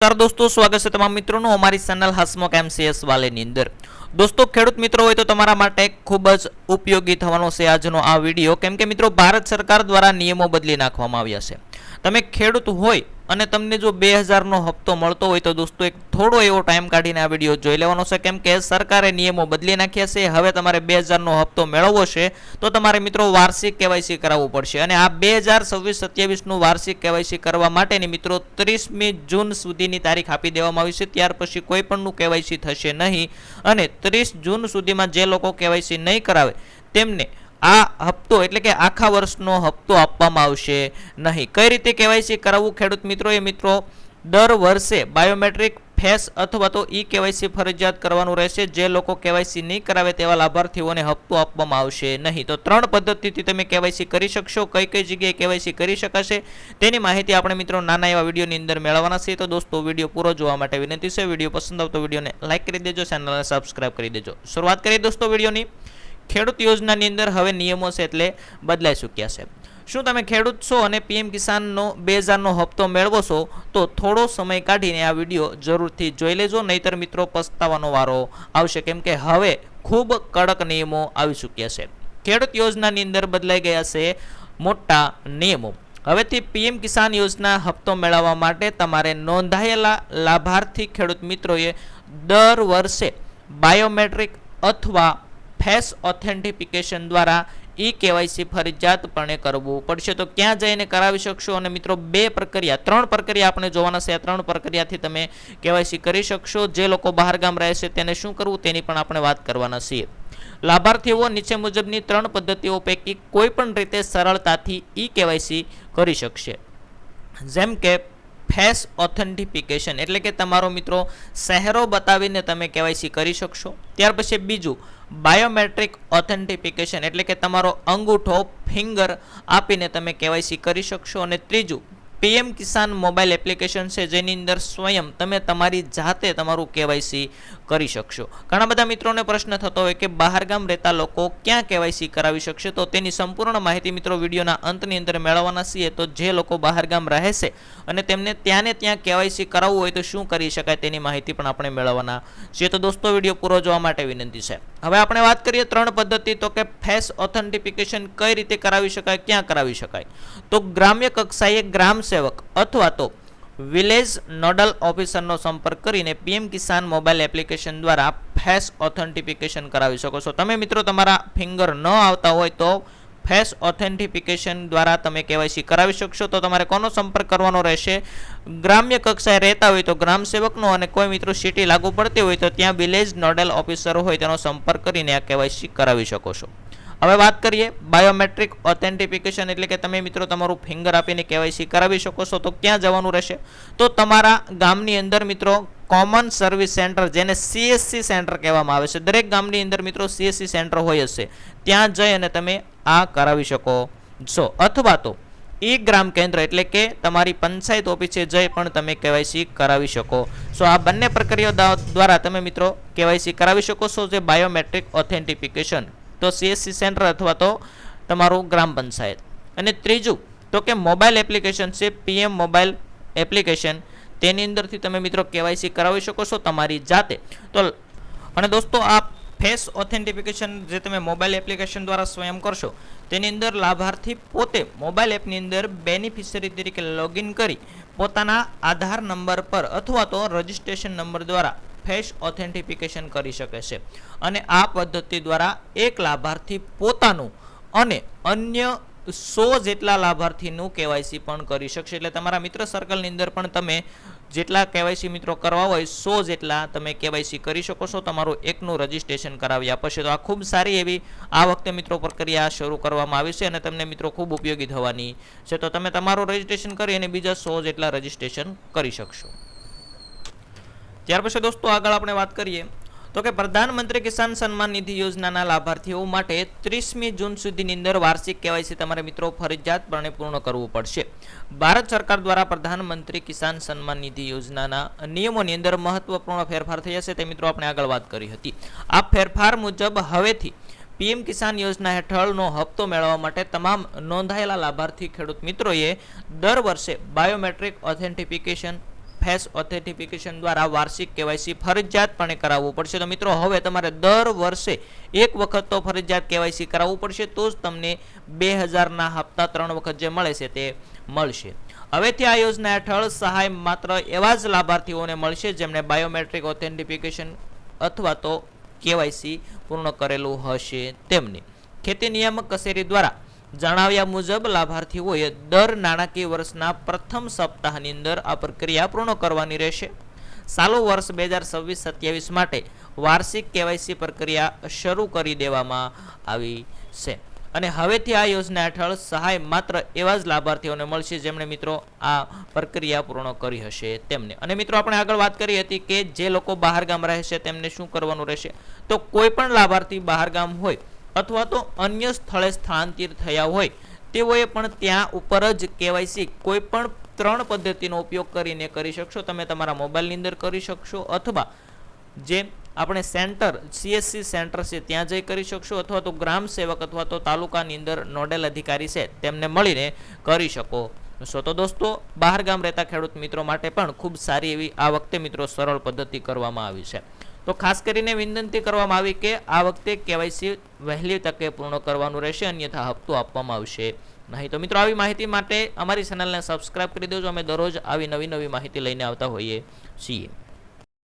નમસ્કાર દોસ્તો, સ્વાગત છે તમામ મિત્રોનું અમારી ચેનલ હસમુખ એમસીએસ વાલેની અંદર। દોસ્તો, ખેડૂત મિત્રો હોય તો તમારા માટે ખૂબ જ ઉપયોગી થવાનો છે આજનો આ વિડીયો, કેમ કે મિત્રો ભારત સરકાર દ્વારા નિયમો બદલી નાખવામાં આવ્યા છે। તમે ખેડૂત હોય અને તમને જો 2000 નો હપ્તો મળતો હોય તો દોસ્તો એક થોડો એવો ટાઈમ કાઢીને આ વિડીયો જોઈ લેવાનો છે, કેમ કે સરકારે નિયમો બદલી નાખ્યા છે। હવે તમારે 2000 નો હપ્તો મેળવવો છે તો તમારે મિત્રો વાર્ષિક કેવાયસી કરાવવું પડશે, અને આ 2026-27 નું વાર્ષિક કેવાયસી કરવા માટેની મિત્રો 30મી જૂન સુધીની તારીખ આપી દેવામાં આવી છે। ત્યાર પછી કોઈ પણનું કેવાયસી થશે નહીં, અને 30 જૂન સુધીમાં જે લોકો કેવાયસી નહીં કરાવે તેમને આ હપ્તો એટલે કે આખા વર્ષનો હપ્તો આપવામાં આવશે નહીં। કઈ રીતે કેવાયસી કરાવવું ખેડૂત મિત્રો? એ મિત્રો દર વર્ષે બાયોમેટ્રિક ફેસ અથવા તો ઈ કેવાયસી ફરજિયાત કરવાનું રહેશે। જે લોકો કેવાયસી નહીં કરાવે તેવા લાભાર્થીઓને હપ્તો આપવામાં આવશે નહીં। તો 3 પદ્ધતિથી તમે કેવાયસી કરી શકશો। કઈ કઈ જગ્યાએ કેવાયસી કરી શકાશે તેની માહિતી આપણે મિત્રો નાના એવા વિડીયોની અંદર મેળવવાના છે। તો દોસ્તો, વિડીયો પૂરો જોવા માટે વિનંતી છે। વિડીયો પસંદ આવતો વિડીયોને લાઈક કરી દેજો, ચેનલને સબસ્ક્રાઇબ કરી દેજો। શરૂઆત કરીએ દોસ્તો વિડીયોની। ખેડૂત યોજનાની અંદર હવે નિયમો છે એટલે બદલાઈ ચૂક્યા છે। શું તમે ખેડૂત છો અને પીએમ કિસાનનો 2000 નો હપ્તો મેળવો છો તો થોડો સમય કાઢીને આ વિડીયો જરૂરથી જોઈ લેજો, નહીતર મિત્રો પસ્તાવાનો વારો આવશે, કેમ કે હવે ખૂબ કડક નિયમો આવી ચૂક્યા છે। ખેડૂત યોજનાની અંદર બદલાઈ ગયા છે મોટા નિયમો। હવેથી પીએમ કિસાન યોજના હપ્તો મેળવવા માટે તમારે નોંધાયેલા લાભાર્થી ખેડૂત મિત્રોએ દર વર્ષે બાયોમેટ્રિક અથવા ફેસ ઓથેન્ટિફિકેશન દ્વારા ઈ કેવાયસી ફરજિયાતપણે કરવું પડશે। તો ક્યાં જઈને કરાવી શકશો? અને મિત્રો 3 પ્રક્રિયા આપણે જોવાના છે। આ 3 પ્રક્રિયાથી તમે કેવાયસી કરી શકશો। જે લોકો બહાર ગામ રહે છે તેને શું કરવું તેની પણ આપણે વાત કરવાના છીએ। લાભાર્થીઓ નીચે મુજબની 3 પદ્ધતિઓ પૈકી કોઈ પણ રીતે સરળતાથી ઈ કેવાયસી કરી શકશે, જેમ કે ફેસ ઓથેન્ટિફિકેશન એટલે કે તમારો મિત્રો ચહેરો બતાવીને તમે કેવાયસી કરી શકશો। ત્યાર પછી બીજું બાયોમેટ્રિક ઓથેન્ટિફિકેશન એટલે કે તમારો અંગૂઠો ફિંગર આપીને તમે કેવાયસી કરી શકશો। અને ત્રીજું પીએમ કિસાન મોબાઈલ એપ્લિકેશન છે, જેની અંદર સ્વયં તમે તમારી જાતે તમારું કેવાયસી કરી શકશો। ઘણા બધા મિત્રોને પ્રશ્ન થતો હોય કે બહાર ગામ રહેતા લોકો ક્યાં કેવાયસી કરાવી શકશે? તો તેની સંપૂર્ણ માહિતી મિત્રો વિડીયોના અંતની અંદર મેળવવાના છીએ। તો જે લોકો બહાર ગામ રહે છે અને તેમને ત્યાં કેવાયસી કરાવવું હોય તો શું કરી શકાય તેની માહિતી પણ આપણે મેળવવાના છીએ। તો દોસ્તો, વિડીયો પૂરો જોવા માટે વિનંતી છે। હવે આપણે વાત કરીએ 3 પદ્ધતિ, તો કે ફેસ ઓથેન્ટિફિકેશન કઈ રીતે કરાવી શકાય, ક્યાં કરાવી શકાય? તો ગ્રામ્ય કક્ષાએ ગ્રામ સેવક અથવા તો વિલેજ નોડલ ઓફિસરનો સંપર્ક કરીને પીએમ કિસાન મોબાઈલ એપ્લિકેશન દ્વારા ફેસ ઓથેન્ટિફિકેશન કરાવી શકો છો। તમે મિત્રો તમારા ફિંગર ન આવતા હોય તો ફેસ ઓથેન્ટિફિકેશન દ્વારા તમે કેવાયસી કરાવી શકશો। તો તમારે કોનો સંપર્ક કરવાનો રહેશે? ગ્રામ્ય કક્ષાએ રહેતા હોય તો ગ્રામ સેવકનો, અને કોઈ મિત્રો સિટી લાગુ પડતી હોય તો ત્યાં વિલેજ નોડલ ઓફિસર હોય તેનો સંપર્ક કરીને આ કેવાયસી કરાવી શકો છો। હવે વાત કરીએ બાયોમેટ્રિક ઓથેન્ટિફિકેશન એટલે કે તમે મિત્રો તમારું ફિંગર આપીને કેવાયસી કરાવી શકો છો। તો ક્યાં જવાનું રહેશે? તો તમારા ગામની અંદર મિત્રો કોમન સર્વિસ સેન્ટર, જેને સીએસસી સેન્ટર કહેવામાં આવે છે, દરેક ગામની અંદર મિત્રો સીએસસી સેન્ટર હોય હશે, ત્યાં જઈ અને તમે આ કરાવી શકો છો। અથવા તો ઈ ગ્રામ કેન્દ્ર એટલે કે તમારી પંચાયત ઓફિસે જઈ પણ તમે કેવાયસી કરાવી શકો છો। આ બંને પ્રક્રિયા દ્વારા તમે મિત્રો કેવાયસી કરાવી શકો છો, જે બાયોમેટ્રિક ઓથેન્ટિફિકેશન તો સીએસસી સેન્ટર અથવા તો તમારું ગ્રામ પંચાયત। અને ત્રીજું તો કે મોબાઈલ એપ્લિકેશન છે, પીએમ મોબાઈલ એપ્લિકેશન, તેની અંદરથી તમે મિત્રો કેવાયસી કરાવી શકો છો તમારી જાતે। તો અને દોસ્તો, આ ફેસ ઓથેન્ટિફિકેશન જે તમે મોબાઈલ એપ્લિકેશન દ્વારા સ્વયં કરશો તેની અંદર લાભાર્થી પોતે મોબાઈલ એપની અંદર બેનિફિશરી તરીકે લોગિન કરી પોતાના આધાર નંબર પર અથવા તો રજિસ્ટ્રેશન નંબર દ્વારા ફેસ ઓથેન્ટિફિકેશન કરી શકે છે। અને આ પદ્ધતિ દ્વારા એક લાભાર્થી પોતાનું અને અન્ય 100 જેટલા લાભાર્થીનું કેવાયસી પણ કરી શકશે। એટલે તમારા મિત્ર સર્કલની અંદર પણ તમે જેટલા કેવાયસી મિત્રો કરવા હોય 100 જેટલા તમે કેવાયસી કરી શકો છો, તમારું એકનું રજિસ્ટ્રેશન કરાવ્યા પછી। તો આ ખૂબ સારી એવી આ વખતે મિત્રો પ્રક્રિયા શરૂ કરવામાં આવી છે અને તમને મિત્રો ખૂબ ઉપયોગી થવાની છે। તો તમે તમારું રજિસ્ટ્રેશન કરી અને બીજા 100 જેટલા રજિસ્ટ્રેશન કરી શકશો। ત્યાર પછી દોસ્તો આગળ આપણે વાત કરીએ તો કે પ્રધાનમંત્રી કિસાન સન્માન નિધિ યોજનાના લાભાર્થીઓ માટે 30મી જૂન સુધીની અંદર વાર્ષિક કેવાયસી તમારે મિત્રો ફરજિયાતપણે પૂર્ણ કરવું પડશે। ભારત સરકાર દ્વારા પ્રધાનમંત્રી કિસાન સન્માન નિધિ યોજનાના નિયમોની અંદર મહત્વપૂર્ણ ફેરફાર થયા છે, તે મિત્રો આપણે આગળ વાત કરી હતી। આ ફેરફાર મુજબ હવેથી પીએમ કિસાન યોજના હેઠળનો હપ્તો મેળવવા માટે તમામ નોંધાયેલા લાભાર્થી ખેડૂત મિત્રોએ દર વર્ષે બાયોમેટ્રિક ઓથેન્ટિફિકેશન ફેસ ઓથેન્ટિફિકેશન દ્વારા વાર્ષિક કેવાયસી ફરજિયાતપણે કરાવવું પડશે. તો મિત્રો હવે તમારે દર વર્ષે એક વખત તો ફરજિયાત કેવાયસી કરાવવું પડશે, તો જ તમને 2000ના હપ્તા 3 વખત જે મળે છે તે મળશે. હવેથી આ યોજના હેઠળ સહાય માત્ર એવા જ લાભાર્થીઓને મળશે જેમણે બાયોમેટ્રિક ઓથેન્ટિફિકેશન અથવા તો કેવાયસી પૂર્ણ કરેલું હશે તેમને. ખેતી નિયામક કચેરી દ્વારા જણાવ્યા મુજબ લાભાર્થીઓએ દર નાણાકીય વર્ષના પ્રથમ સપ્તાહની અંદર આ પ્રક્રિયા પૂર્ણ કરવાની રહેશે. ચાલુ વર્ષ 2026-27 માટે વાર્ષિક કેવાયસી પ્રક્રિયા શરૂ કરી દેવામાં આવી છે. અને હવેથી આ યોજના હેઠળ સહાય માત્ર એવા જ લાભાર્થીઓને મળશે જેમણે મિત્રો આ પ્રક્રિયા પૂર્ણ કરી હશે તેમને. અને મિત્રો આપણે આગળ વાત કરી હતી કે જે લોકો બહાર ગામ રહે છે તેમને શું કરવાનું રહેશે. તો કોઈ પણ લાભાર્થી બહાર ગામ હોય અથવા તો અન્ય સ્થળે સ્થળાંતરિત થયા હોય તેઓએ પણ ત્યાં ઉપર જ કેવાયસી કોઈ પણ 3 પદ્ધતિનો ઉપયોગ કરીને કરી શકશો. તમે તમારા મોબાઈલની અંદર કરી શકશો, અથવા જે આપણે સેન્ટર CSC સેન્ટર છે ત્યાં જઈ કરી શકશો, અથવા તો ગ્રામ સેવક અથવા તો તાલુકાની અંદર નોડલ અધિકારી છે તેમને મળીને કરી શકો છો. તો દોસ્તો, બહાર ગામ રહેતા ખેડૂત મિત્રો માટે પણ ખૂબ સારી એવી આ વખતે મિત્રો સરળ પદ્ધતિ કરવામાં આવી છે. તો ખાસ કરીને વિનંતી કરવામાં આવી કે આ વખતે કેવાયસી વહેલી તકે પૂર્ણ કરવાનું રહેશે, અન્યથા હપ્તો આપવામાં આવશે નહીં. તો મિત્રો, આવી માહિતી માટે અમારી ચેનલને સબસ્ક્રાઇબ કરી દેજો. અમે દરરોજ આવી નવી માહિતી લઈને આવતા હોઈએ છીએ.